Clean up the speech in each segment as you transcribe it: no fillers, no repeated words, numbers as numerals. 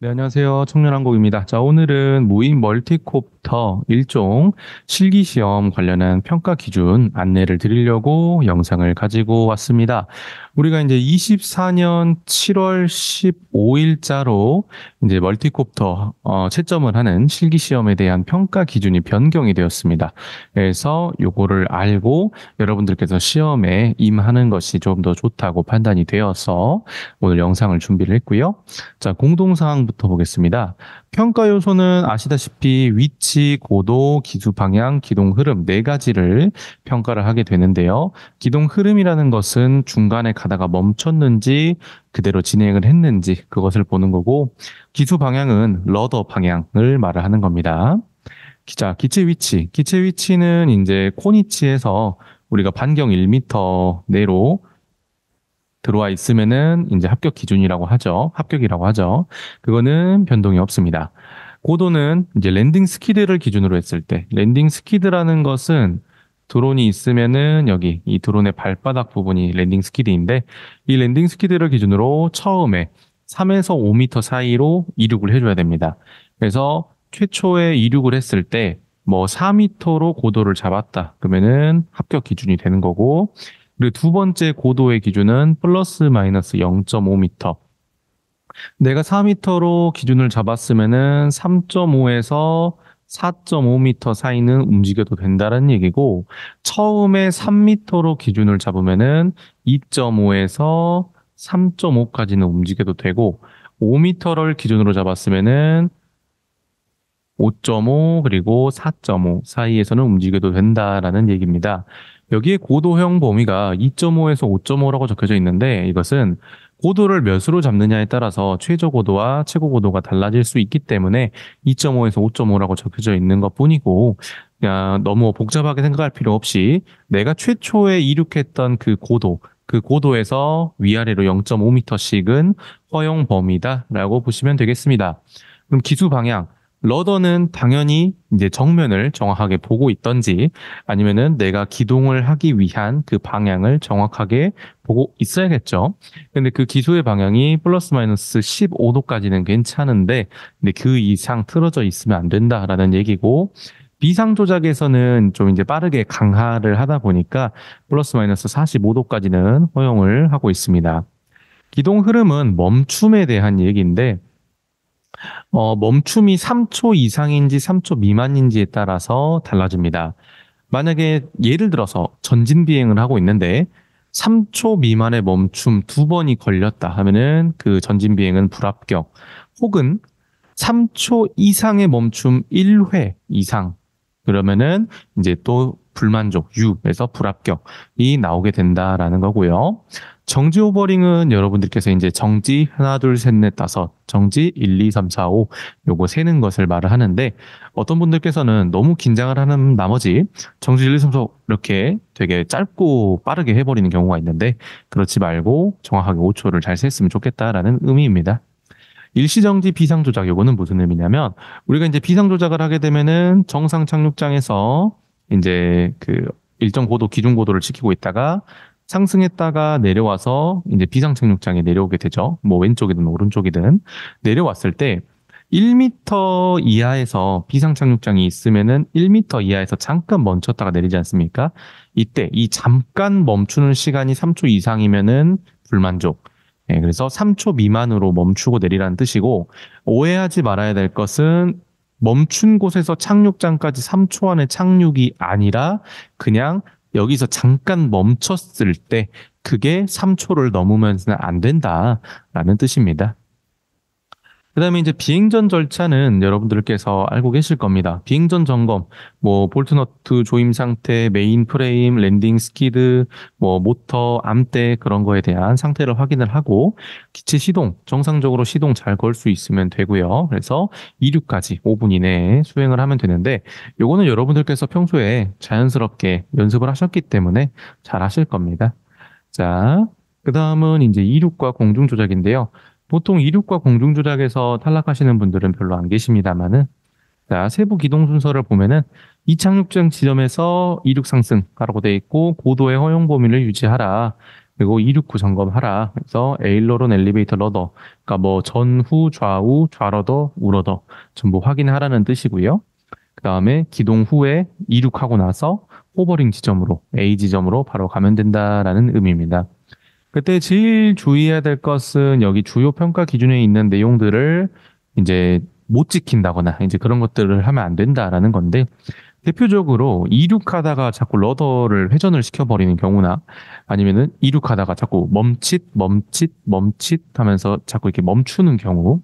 네, 안녕하세요. 청년항공입니다. 자, 오늘은 무인 멀티콥터 일종 실기시험 관련한 평가 기준 안내를 드리려고 영상을 가지고 왔습니다. 우리가 이제 24년 7월 15일자로 이제 멀티콥터 채점을 하는 실기시험에 대한 평가 기준이 변경이 되었습니다. 그래서 요거를 알고 여러분들께서 시험에 임하는 것이 좀 더 좋다고 판단이 되어서 오늘 영상을 준비를 했고요. 자, 공동사항부터 보겠습니다. 평가 요소는 아시다시피 위치, 고도, 기수 방향, 기동 흐름 네 가지를 평가를 하게 되는데요. 기동 흐름이라는 것은 중간에 가다가 멈췄는지 그대로 진행을 했는지 그것을 보는 거고, 기수 방향은 러더 방향을 말을 하는 겁니다. 자, 기체 위치. 기체 위치는 이제 코니치에서 우리가 반경 1m 내로 들어와 있으면은 이제 합격 기준이라고 하죠. 합격이라고 하죠. 그거는 변동이 없습니다. 고도는 이제 랜딩 스키드를 기준으로 했을 때, 랜딩 스키드라는 것은 드론이 있으면은 여기 이 드론의 발바닥 부분이 랜딩 스키드인데, 이 랜딩 스키드를 기준으로 처음에 3에서 5m 사이로 이륙을 해줘야 됩니다. 그래서 최초에 이륙을 했을 때 뭐 4m로 고도를 잡았다. 그러면은 합격 기준이 되는 거고, 그리고 두 번째 고도의 기준은 플러스 마이너스 0.5m. 내가 4m로 기준을 잡았으면은 3.5에서 4.5m 사이는 움직여도 된다는 얘기고, 처음에 3m로 기준을 잡으면은 2.5에서 3.5까지는 움직여도 되고, 5m를 기준으로 잡았으면은 5.5 그리고 4.5 사이에서는 움직여도 된다라는 얘기입니다. 여기에 고도형 범위가 2.5에서 5.5라고 적혀져 있는데, 이것은 고도를 몇으로 잡느냐에 따라서 최저 고도와 최고 고도가 달라질 수 있기 때문에 2.5에서 5.5라고 적혀져 있는 것뿐이고, 너무 복잡하게 생각할 필요 없이 내가 최초에 이륙했던 그 고도에서 위아래로 0.5m씩은 허용 범위다라고 보시면 되겠습니다. 그럼 기수 방향. 러더는 당연히 이제 정면을 정확하게 보고 있던지, 아니면은 내가 기동을 하기 위한 그 방향을 정확하게 보고 있어야겠죠. 근데 그 기수의 방향이 플러스 마이너스 15도까지는 괜찮은데, 근데 그 이상 틀어져 있으면 안 된다라는 얘기고, 비상 조작에서는 좀 이제 빠르게 강하를 하다 보니까 플러스 마이너스 45도까지는 허용을 하고 있습니다. 기동 흐름은 멈춤에 대한 얘기인데, 멈춤이 3초 이상인지 3초 미만인지에 따라서 달라집니다. 만약에 예를 들어서 전진 비행을 하고 있는데 3초 미만의 멈춤 두 번이 걸렸다 하면은 그 전진 비행은 불합격. 혹은 3초 이상의 멈춤 1회 이상, 그러면은 이제 또 불만족, U에서 불합격이 나오게 된다라는 거고요. 정지 오버링은 여러분들께서 이제 정지 하나, 둘, 셋, 넷, 다섯, 정지 1, 2, 3, 4, 5 요거 세는 것을 말을 하는데, 어떤 분들께서는 너무 긴장을 하는 나머지 정지 1, 2, 3, 4 이렇게 되게 짧고 빠르게 해버리는 경우가 있는데, 그렇지 말고 정확하게 5초를 잘 셌으면 좋겠다라는 의미입니다. 일시정지 비상조작, 요거는 무슨 의미냐면, 우리가 이제 비상조작을 하게 되면은 정상 착륙장에서 이제 그 일정 고도, 기준 고도를 지키고 있다가 상승했다가 내려와서 이제 비상 착륙장에 내려오게 되죠. 뭐 왼쪽이든 오른쪽이든 내려왔을 때 1m 이하에서 비상 착륙장이 있으면은 1m 이하에서 잠깐 멈췄다가 내리지 않습니까? 이때 이 잠깐 멈추는 시간이 3초 이상이면은 불만족. 네, 그래서 3초 미만으로 멈추고 내리라는 뜻이고, 오해하지 말아야 될 것은 멈춘 곳에서 착륙장까지 3초 안에 착륙이 아니라 그냥 여기서 잠깐 멈췄을 때 그게 3초를 넘으면서는 안 된다라는 뜻입니다. 그다음에 이제 비행전 절차는 여러분들께서 알고 계실 겁니다. 비행전 점검, 뭐 볼트너트 조임 상태, 메인 프레임, 랜딩 스키드, 뭐 모터, 암대 그런 거에 대한 상태를 확인을 하고, 기체 시동, 정상적으로 시동 잘 걸 수 있으면 되고요. 그래서 이륙까지 5분 이내에 수행을 하면 되는데, 요거는 여러분들께서 평소에 자연스럽게 연습을 하셨기 때문에 잘 하실 겁니다. 자, 그다음은 이제 이륙과 공중 조작인데요. 보통 이륙과 공중 조작에서 탈락하시는 분들은 별로 안 계십니다만은, 자, 세부 기동 순서를 보면은 이착륙장 지점에서 이륙 상승하라고 돼 있고, 고도의 허용 범위를 유지하라. 그리고 269 점검하라. 그래서 에일로론 엘리베이터 러더. 그러니까 뭐 전후, 좌우, 좌러더, 우러더 전부 확인하라는 뜻이고요. 그 다음에 기동 후에 이륙하고 나서 호버링 지점으로 A 지점으로 바로 가면 된다라는 의미입니다. 그때 제일 주의해야 될 것은 여기 주요 평가 기준에 있는 내용들을 이제 못 지킨다거나 이제 그런 것들을 하면 안 된다라는 건데 대표적으로 이륙하다가 자꾸 러더를 회전을 시켜버리는 경우나 아니면은 이륙하다가 자꾸 멈칫 하면서 자꾸 이렇게 멈추는 경우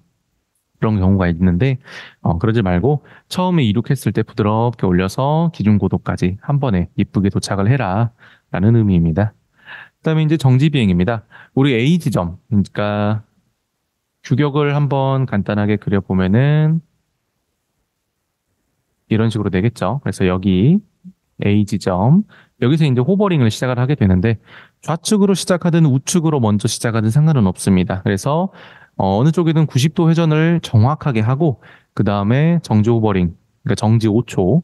그런 경우가 있는데 그러지 말고 처음에 이륙했을 때 부드럽게 올려서 기준 고도까지 한 번에 이쁘게 도착을 해라 라는 의미입니다. 그다음에 이제 정지 비행입니다. 우리 A 지점, 그러니까 규격을 한번 간단하게 그려보면은 이런 식으로 되겠죠. 그래서 여기 A 지점, 여기서 이제 호버링을 시작을 하게 되는데 좌측으로 시작하든 우측으로 먼저 시작하든 상관은 없습니다. 그래서 어느 쪽이든 90도 회전을 정확하게 하고 그 다음에 정지 호버링, 그러니까 정지 5초,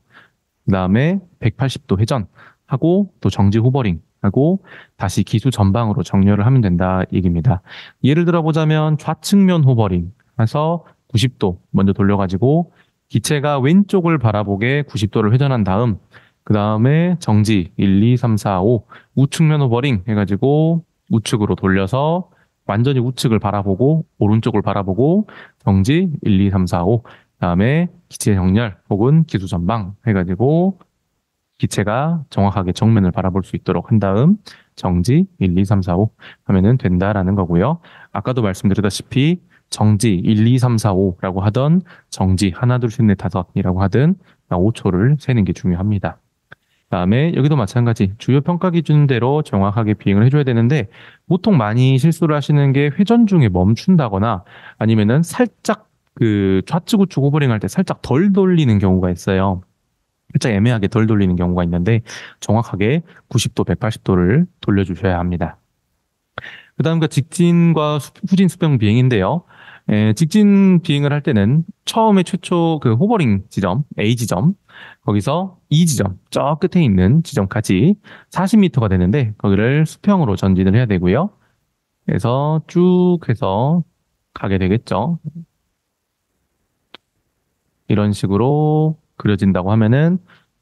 그 다음에 180도 회전하고 또 정지 호버링 하고 다시 기수 전방으로 정렬을 하면 된다 얘기입니다. 예를 들어 보자면 좌측면 호버링 해서 90도 먼저 돌려가지고 기체가 왼쪽을 바라보게 90도를 회전한 다음 그 다음에 정지 1, 2, 3, 4, 5 우측면 호버링 해가지고 우측으로 돌려서 완전히 우측을 바라보고 오른쪽을 바라보고 정지 1, 2, 3, 4, 5 그다음에 기체 정렬 혹은 기수 전방 해가지고 기체가 정확하게 정면을 바라볼 수 있도록 한 다음 정지 1, 2, 3, 4, 5 하면은 된다라는 거고요. 아까도 말씀드렸다시피 정지 1, 2, 3, 4, 5라고 하던 정지 하나, 둘, 셋, 넷, 다섯이라고 하든 5초를 세는 게 중요합니다. 그다음에 여기도 마찬가지 주요 평가 기준대로 정확하게 비행을 해줘야 되는데 보통 많이 실수를 하시는 게 회전 중에 멈춘다거나 아니면은 살짝 그 좌측 우측 호버링 할 때 살짝 덜 돌리는 경우가 있어요. 살짝 애매하게 덜 돌리는 경우가 있는데 정확하게 90도, 180도를 돌려주셔야 합니다. 그다음 그 직진과 후진 수평 비행인데요. 직진 비행을 할 때는 처음에 최초 그 호버링 지점, A 지점, 거기서 E 지점, 저 끝에 있는 지점까지 40m가 되는데 거기를 수평으로 전진을 해야 되고요. 그래서 쭉 해서 가게 되겠죠. 이런 식으로 그려진다고 하면은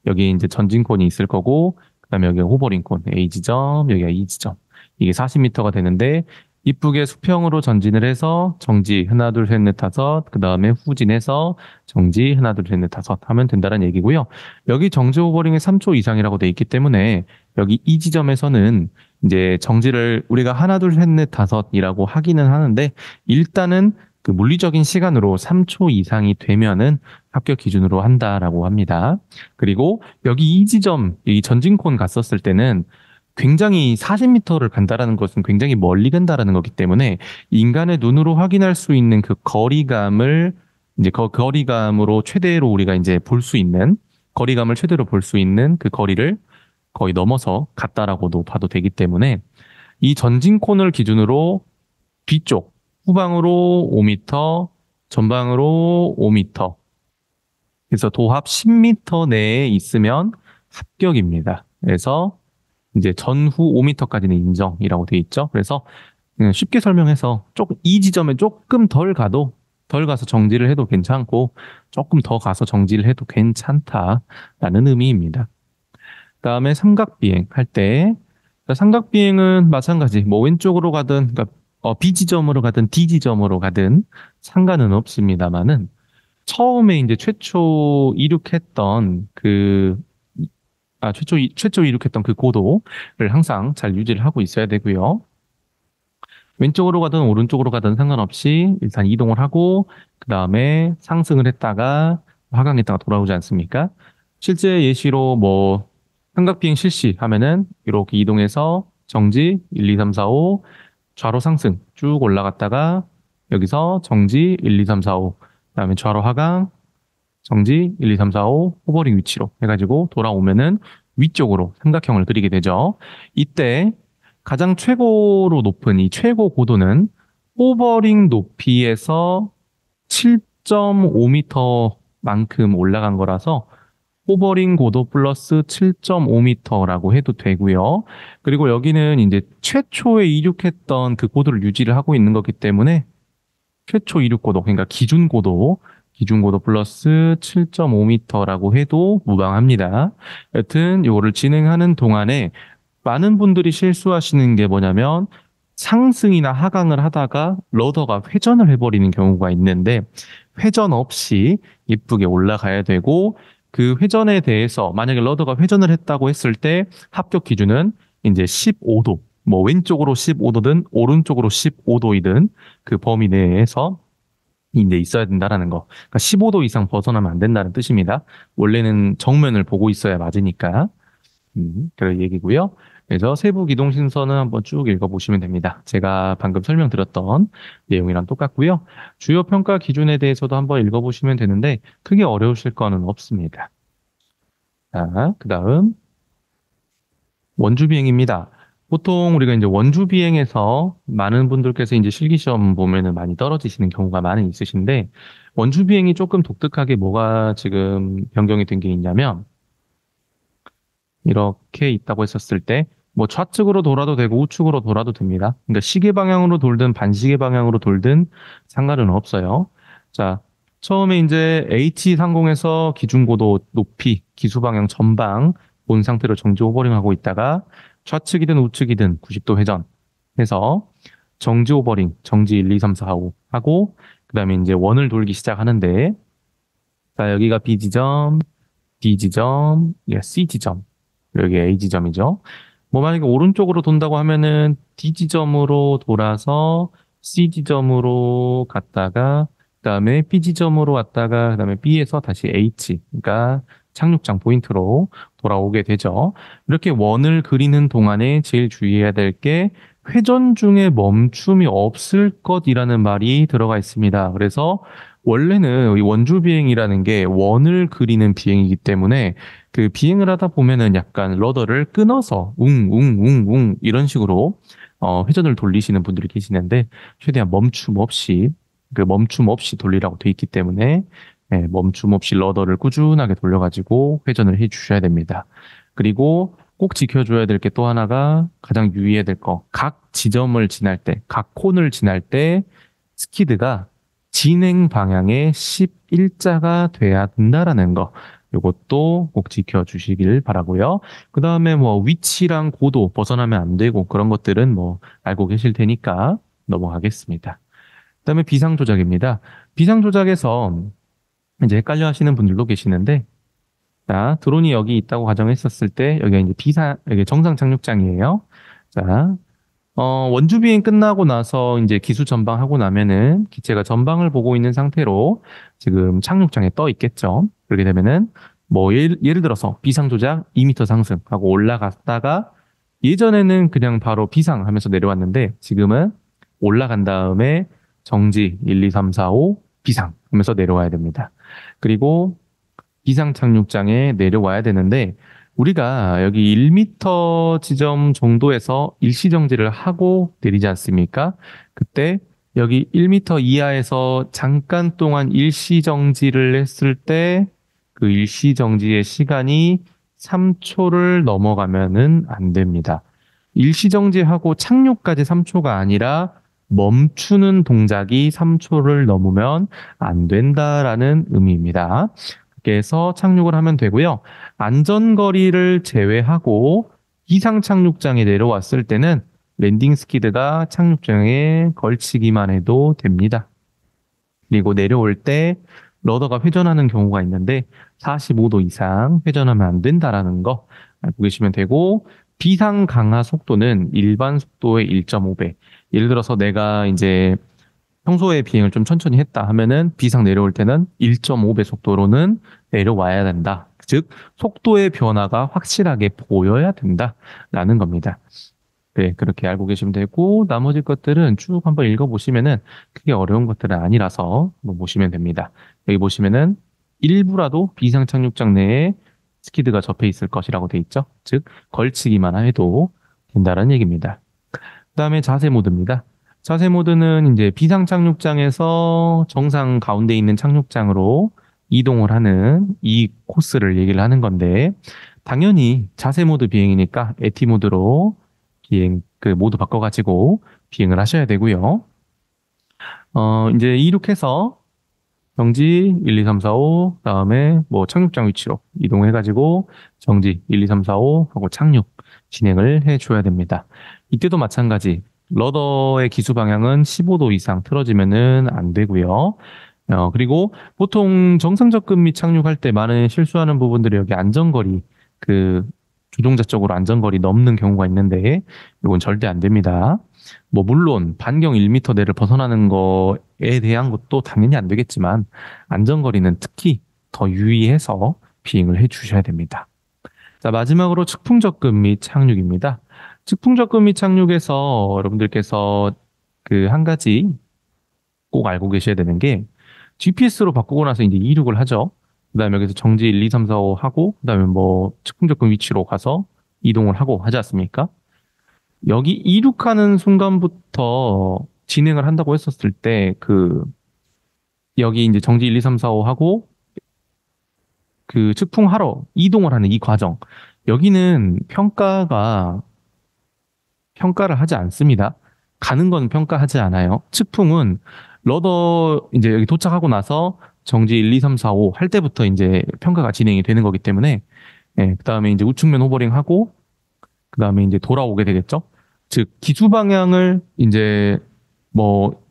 여기 이제 전진콘이 있을 거고 그다음에 여기가 호버링콘 A 지점, 여기가 E 지점. 이게 40m가 되는데 이쁘게 수평으로 전진을 해서 정지 하나 둘 셋 넷 다섯 그다음에 후진해서 정지 하나 둘 셋 넷 다섯 하면 된다는 얘기고요. 여기 정지 호버링이 3초 이상이라고 돼 있기 때문에 여기 이 지점에서는 이제 정지를 우리가 하나 둘 셋 넷 다섯이라고 하기는 하는데 일단은 그 물리적인 시간으로 3초 이상이 되면은 합격 기준으로 한다라고 합니다. 그리고 여기 이 지점, 이 전진콘 갔었을 때는 굉장히 40m를 간다라는 것은 굉장히 멀리 간다라는 거기 때문에 인간의 눈으로 확인할 수 있는 그 거리감을 이제 그 거리감으로 최대로 우리가 이제 볼 수 있는 거리감을 최대로 볼 수 있는 그 거리를 거의 넘어서 갔다라고도 봐도 되기 때문에 이 전진콘을 기준으로 뒤쪽 후방으로 5m, 전방으로 5m. 그래서 도합 10m 내에 있으면 합격입니다. 그래서 이제 전후 5m까지는 인정이라고 되어 있죠. 그래서 그냥 쉽게 설명해서 조금 이 지점에 조금 덜 가도 덜 가서 정지를 해도 괜찮고 조금 더 가서 정지를 해도 괜찮다라는 의미입니다. 그다음에 삼각 비행 할 때 삼각 비행은 마찬가지 뭐 왼쪽으로 가든 그러니까 B 지점으로 가든 D 지점으로 가든 상관은 없습니다만은 처음에 이제 최초 이륙했던 최초 이륙했던 그 고도를 항상 잘 유지를 하고 있어야 되고요. 왼쪽으로 가든 오른쪽으로 가든 상관없이 일단 이동을 하고 그 다음에 상승을 했다가 하강했다가 돌아오지 않습니까? 실제 예시로 뭐 삼각비행 실시 하면은 이렇게 이동해서 정지 1, 2, 3, 4, 5 좌로 상승 쭉 올라갔다가 여기서 정지 1, 2, 3, 4, 5 그다음에 좌로 하강 정지 1, 2, 3, 4, 5 호버링 위치로 해가지고 돌아오면은 위쪽으로 삼각형을 그리게 되죠. 이때 가장 최고로 높은 이 최고 고도는 호버링 높이에서 7.5m만큼 올라간 거라서 호버링 고도 플러스 7.5m라고 해도 되고요. 그리고 여기는 이제 최초에 이륙했던 그 고도를 유지를 하고 있는 거기 때문에 최초 이륙 고도, 그러니까 기준 고도 플러스 7.5m라고 해도 무방합니다. 여튼 이거를 진행하는 동안에 많은 분들이 실수하시는 게 뭐냐면 상승이나 하강을 하다가 러더가 회전을 해버리는 경우가 있는데 회전 없이 이쁘게 올라가야 되고 그 회전에 대해서 만약에 러더가 회전을 했다고 했을 때 합격 기준은 이제 15도, 뭐 왼쪽으로 15도든 오른쪽으로 15도이든 그 범위 내에서 이제 있어야 된다라는 거. 그러니까 15도 이상 벗어나면 안 된다는 뜻입니다. 원래는 정면을 보고 있어야 맞으니까. 그런 얘기고요. 그래서 세부 기동 신선은 한번 쭉 읽어보시면 됩니다. 제가 방금 설명드렸던 내용이랑 똑같고요. 주요 평가 기준에 대해서도 한번 읽어보시면 되는데 크게 어려우실 거는 없습니다. 자, 그 다음 원주 비행입니다. 보통 우리가 이제 원주 비행에서 많은 분들께서 이제 실기시험 보면은 많이 떨어지시는 경우가 많이 있으신데 원주 비행이 조금 독특하게 뭐가 지금 변경이 된 게 있냐면 이렇게 있다고 했었을 때, 뭐 좌측으로 돌아도 되고 우측으로 돌아도 됩니다. 그러니까 시계 방향으로 돌든 반시계 방향으로 돌든 상관은 없어요. 자, 처음에 이제 H30에서 기준고도 높이, 기수 방향 전방 본 상태로 정지 오버링하고 있다가 좌측이든 우측이든 90도 회전해서 정지 오버링, 정지 1, 2, 3, 4, 5 하고 그다음에 이제 원을 돌기 시작하는데 자, 여기가 B 지점, D 지점, C 지점. 여기 A 지점이죠. 뭐 만약에 오른쪽으로 돈다고 하면은 D 지점으로 돌아서 C 지점으로 갔다가 그다음에 B 지점으로 왔다가 그다음에 B에서 다시 H, 그러니까 착륙장 포인트로 돌아오게 되죠. 이렇게 원을 그리는 동안에 제일 주의해야 될 게 회전 중에 멈춤이 없을 것이라는 말이 들어가 있습니다. 그래서 원래는 이 원주 비행이라는 게 원을 그리는 비행이기 때문에 그 비행을 하다 보면은 약간 러더를 끊어서 웅웅웅웅 이런 식으로 회전을 돌리시는 분들이 계시는데 최대한 멈춤 없이 돌리라고 돼 있기 때문에 멈춤 없이 러더를 꾸준하게 돌려가지고 회전을 해 주셔야 됩니다. 그리고 꼭 지켜줘야 될 게 또 하나가 가장 유의해야 될 거, 각 지점을 지날 때, 각 콘을 지날 때 스키드가 진행 방향의 11자가 돼야 된다라는 거. 이것도 꼭 지켜주시길 바라고요. 그 다음에 뭐 위치랑 고도 벗어나면 안 되고 그런 것들은 뭐 알고 계실 테니까 넘어가겠습니다. 그 다음에 비상 조작입니다. 비상 조작에서 이제 헷갈려 하시는 분들도 계시는데 자, 드론이 여기 있다고 가정했었을 때 여기가 이제 여기 정상 착륙장이에요. 자, 원주 비행 끝나고 나서 이제 기수 전방하고 나면은 기체가 전방을 보고 있는 상태로 지금 착륙장에 떠 있겠죠. 그렇게 되면은 뭐 예를 들어서 비상 조작 2m 상승하고 올라갔다가 예전에는 그냥 바로 비상 하면서 내려왔는데 지금은 올라간 다음에 정지 1, 2, 3, 4, 5 비상 하면서 내려와야 됩니다. 그리고 비상 착륙장에 내려와야 되는데 우리가 여기 1m 지점 정도에서 일시정지를 하고 내리지 않습니까? 그때 여기 1m 이하에서 잠깐 동안 일시정지를 했을 때 그 일시정지의 시간이 3초를 넘어가면은 안 됩니다. 일시정지하고 착륙까지 3초가 아니라 멈추는 동작이 3초를 넘으면 안 된다라는 의미입니다. 그렇게 해서 착륙을 하면 되고요. 안전거리를 제외하고 비상 착륙장에 내려왔을 때는 랜딩 스키드가 착륙장에 걸치기만 해도 됩니다. 그리고 내려올 때 러더가 회전하는 경우가 있는데 45도 이상 회전하면 안 된다라는 거 알고 계시면 되고 비상 강하 속도는 일반 속도의 1.5배. 예를 들어서 내가 이제 평소에 비행을 좀 천천히 했다 하면은 비상 내려올 때는 1.5배 속도로는 내려와야 된다. 즉 속도의 변화가 확실하게 보여야 된다라는 겁니다. 네, 그렇게 알고 계시면 되고 나머지 것들은 쭉 한번 읽어보시면은 크게 어려운 것들은 아니라서 한번 보시면 됩니다. 여기 보시면은 일부라도 비상 착륙장 내에 스키드가 접해 있을 것이라고 돼 있죠. 즉 걸치기만 해도 된다는 얘기입니다. 그다음에 자세 모드입니다. 자세 모드는 이제 비상 착륙장에서 정상 가운데 있는 착륙장으로 이동을 하는 이 코스를 얘기를 하는 건데, 당연히 자세 모드 비행이니까 AT 모드로 비행, 그 모드 바꿔가지고 비행을 하셔야 되고요. 이제 이륙해서 정지 1, 2, 3, 4, 5, 그다음에 뭐 착륙장 위치로 이동해가지고 정지 1, 2, 3, 4, 5 하고 착륙 진행을 해줘야 됩니다. 이때도 마찬가지. 러더의 기수 방향은 15도 이상 틀어지면은 안 되고요. 그리고 보통 정상 접근 및 착륙할 때 많은 실수하는 부분들이 여기 안전거리, 그 조종자 쪽으로 안전거리 넘는 경우가 있는데 이건 절대 안 됩니다. 뭐 물론 반경 1m 내를 벗어나는 거에 대한 것도 당연히 안 되겠지만 안전거리는 특히 더 유의해서 비행을 해 주셔야 됩니다. 자, 마지막으로 측풍 접근 및 착륙입니다. 측풍 접근 및 착륙에서 여러분들께서 그 한 가지 꼭 알고 계셔야 되는 게 GPS로 바꾸고 나서 이제 이륙을 하죠. 그다음에 여기서 정지 1, 2, 3, 4, 5 하고 그다음에 뭐 측풍 접근 위치로 가서 이동을 하고 하지 않습니까? 여기 이륙하는 순간부터 진행을 한다고 했었을 때, 여기 이제 정지 1, 2, 3, 4, 5 하고, 그 측풍하러 이동을 하는 이 과정. 여기는 평가를 하지 않습니다. 가는 건 평가하지 않아요. 측풍은 러더 이제 여기 도착하고 나서 정지 1, 2, 3, 4, 5 할 때부터 이제 평가가 진행이 되는 거기 때문에, 예, 그 다음에 이제 우측면 호버링 하고, 그 다음에 이제 돌아오게 되겠죠. 즉, 기수 방향을 이제 뭐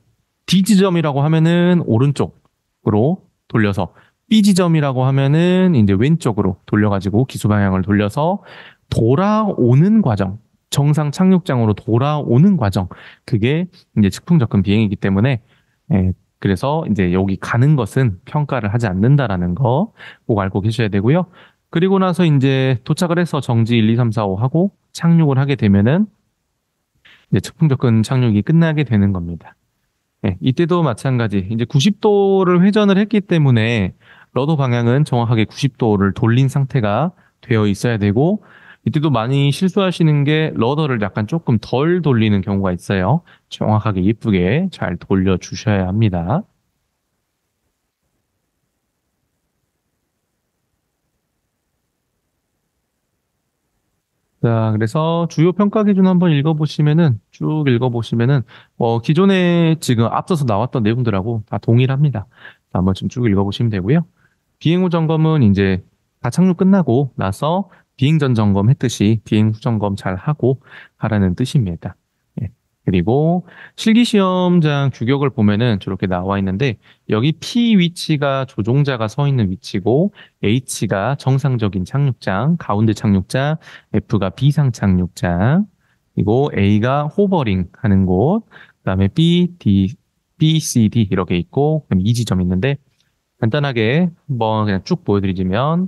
D 지점이라고 하면은 오른쪽으로 돌려서 B 지점이라고 하면은 이제 왼쪽으로 돌려가지고 기수 방향을 돌려서 돌아오는 과정, 정상 착륙장으로 돌아오는 과정, 그게 이제 측풍 접근 비행이기 때문에 그래서 이제 여기 가는 것은 평가를 하지 않는다라는 거 꼭 알고 계셔야 되고요. 그리고 나서 이제 도착을 해서 정지 1, 2, 3, 4, 5 하고 착륙을 하게 되면은 이제 측풍 접근 착륙이 끝나게 되는 겁니다. 네, 이때도 마찬가지. 이제 90도를 회전을 했기 때문에 러더 방향은 정확하게 90도를 돌린 상태가 되어 있어야 되고, 이때도 많이 실수하시는 게 러더를 약간 조금 덜 돌리는 경우가 있어요. 정확하게 예쁘게 잘 돌려주셔야 합니다. 자, 그래서 주요 평가 기준 한번 쭉 읽어보시면은, 기존에 지금 앞서서 나왔던 내용들하고 다 동일합니다. 자, 한번 좀 쭉 읽어보시면 되고요. 비행 후 점검은 이제 다 착륙 끝나고 나서 비행 전 점검했듯이 비행 후 점검 잘 하고 하라는 뜻입니다. 예. 그리고 실기 시험장 규격을 보면은 저렇게 나와 있는데 여기 P 위치가 조종자가 서 있는 위치고 H가 정상적인 착륙장, 가운데 착륙장, F가 비상 착륙장, 그리고 A가 호버링 하는 곳, 그다음에 B, D, B, C, D 이렇게 있고 그럼 이 지점이 있는데 간단하게 한번 그냥 쭉 보여드리자면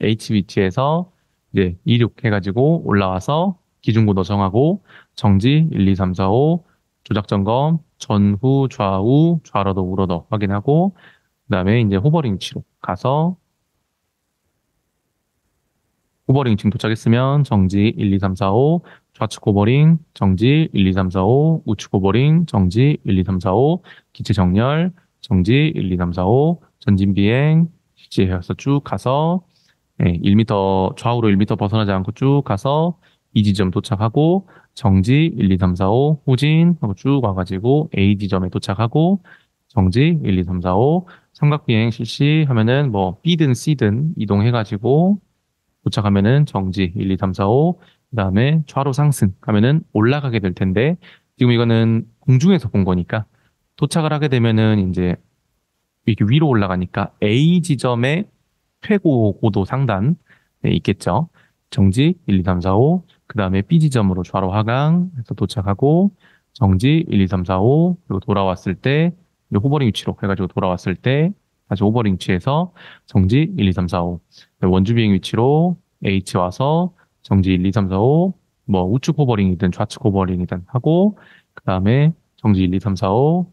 HBT에서 이제 이륙해가지고 올라와서 기준고도 정하고 정지 1, 2, 3, 4, 5 조작 점검 전후 좌우 좌러더 우러더 확인하고 그다음에 이제 호버링 위치로 가서 호버링 지금 도착했으면 정지 1, 2, 3, 4, 5 좌측 호버링 정지 1, 2, 3, 4, 5 우측 호버링 정지 1, 2, 3, 4, 5 기체 정렬 정지 1, 2, 3, 4, 5 전진 비행 실시해서 쭉 가서 1m 좌우로 1m 벗어나지 않고 쭉 가서 이 지점 도착하고 정지 1, 2, 3, 4, 5 후진 하고 쭉 와가지고 A 지점에 도착하고 정지 1, 2, 3, 4, 5 삼각 비행 실시하면은 뭐 B든 C든 이동해가지고 도착하면은 정지 1, 2, 3, 4, 5 그다음에 좌로 상승 하면은 올라가게 될 텐데 지금 이거는 공중에서 본 거니까 도착을 하게 되면은 이제 이렇게 위로 올라가니까 A 지점에 최고 고도 상단 있겠죠. 정지 1, 2, 3, 4, 5 그 다음에 B 지점으로 좌로 하강해서 도착하고 정지 1, 2, 3, 4, 5 그리고 돌아왔을 때 호버링 위치로 해가지고 돌아왔을 때 다시 호버링 위치에서 정지 1, 2, 3, 4, 5 원주 비행 위치로 H 와서 정지 1, 2, 3, 4, 5 뭐 우측 호버링이든 좌측 호버링이든 하고 그 다음에 정지 1, 2, 3, 4, 5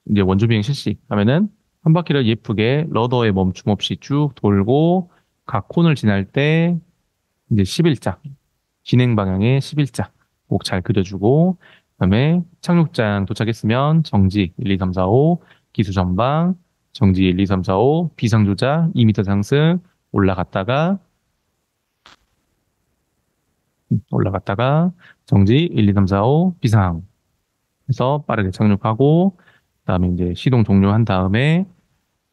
이제 원주 비행 실시 하면은 한 바퀴를 예쁘게 러더에 멈춤 없이 쭉 돌고 각 콘을 지날 때 이제 11자 진행 방향의 11자 꼭 잘 그려주고 그다음에 착륙장 도착했으면 정지 1, 2, 3, 4, 5 기수 전방 정지 1, 2, 3, 4, 5, 비상 조작, 2m 상승, 올라갔다가 정지 1, 2, 3, 4, 5, 비상. 해서 빠르게 착륙하고, 그다음에 이제 시동 종료한 다음에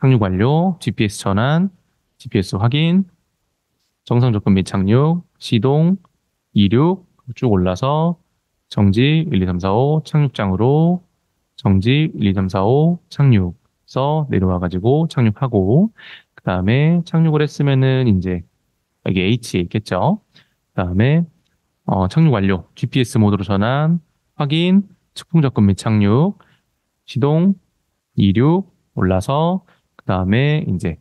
착륙 완료, GPS 전환, GPS 확인, 정상 접근 및 착륙, 시동, 이륙 쭉 올라서 정지 1, 2, 3, 4, 5 착륙장으로 정지 1, 2, 3, 4, 5 착륙해서 내려와가지고 착륙하고 그 다음에 착륙을 했으면은 이제 여기 H에 있겠죠. 그 다음에 착륙 완료, GPS 모드로 전환, 확인, 측풍 접근 및 착륙, 시동, 이륙 올라서 그 다음에 이제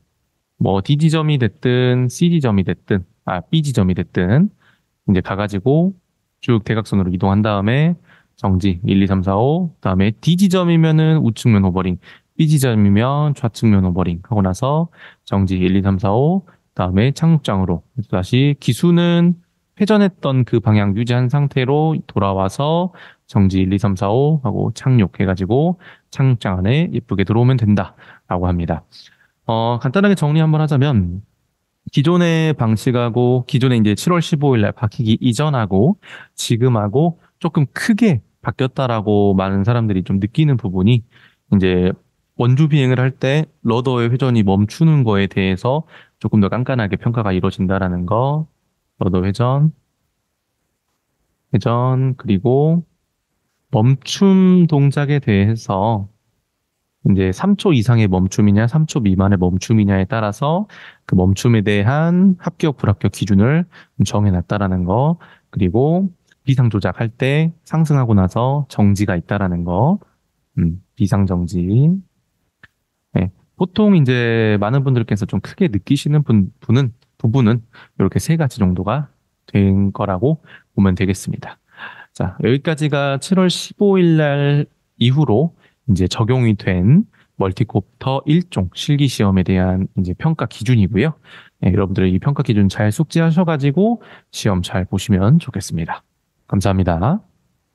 뭐 D 지점이 됐든 C 지점이 됐든 B 지점이 됐든 이제 가가지고 쭉 대각선으로 이동한 다음에 정지 1, 2, 3, 4, 5 그다음에 D 지점이면은 우측면 호버링, B 지점이면 좌측면 호버링 하고 나서 정지 1, 2, 3, 4, 5 그다음에 착륙장으로 다시 기수는 회전했던 그 방향 유지한 상태로 돌아와서 정지 1, 2, 3, 4, 5 하고 착륙해가지고 착륙장 안에 예쁘게 들어오면 된다라고 합니다. 간단하게 정리 한번 하자면 기존의 방식하고 기존에 이제 7월 15일 날 바뀌기 이전하고 지금하고 조금 크게 바뀌었다라고 많은 사람들이 좀 느끼는 부분이 이제 원주 비행을 할 때 러더의 회전이 멈추는 거에 대해서 조금 더 깐깐하게 평가가 이루어진다라는 거, 러더 회전 그리고 멈춤 동작에 대해서 이제 3초 이상의 멈춤이냐, 3초 미만의 멈춤이냐에 따라서 그 멈춤에 대한 합격, 불합격 기준을 정해놨다라는 거, 그리고 비상 조작할 때 상승하고 나서 정지가 있다라는 거, 비상 정지. 네. 보통 이제 많은 분들께서 좀 크게 느끼시는 부분은 이렇게 세 가지 정도가 된 거라고 보면 되겠습니다. 자, 여기까지가 7월 15일 날 이후로 이제 적용이 된 멀티콥터 1종 실기 시험에 대한 이제 평가 기준이고요. 네, 여러분들 이 평가 기준 잘 숙지하셔가지고 시험 잘 보시면 좋겠습니다. 감사합니다.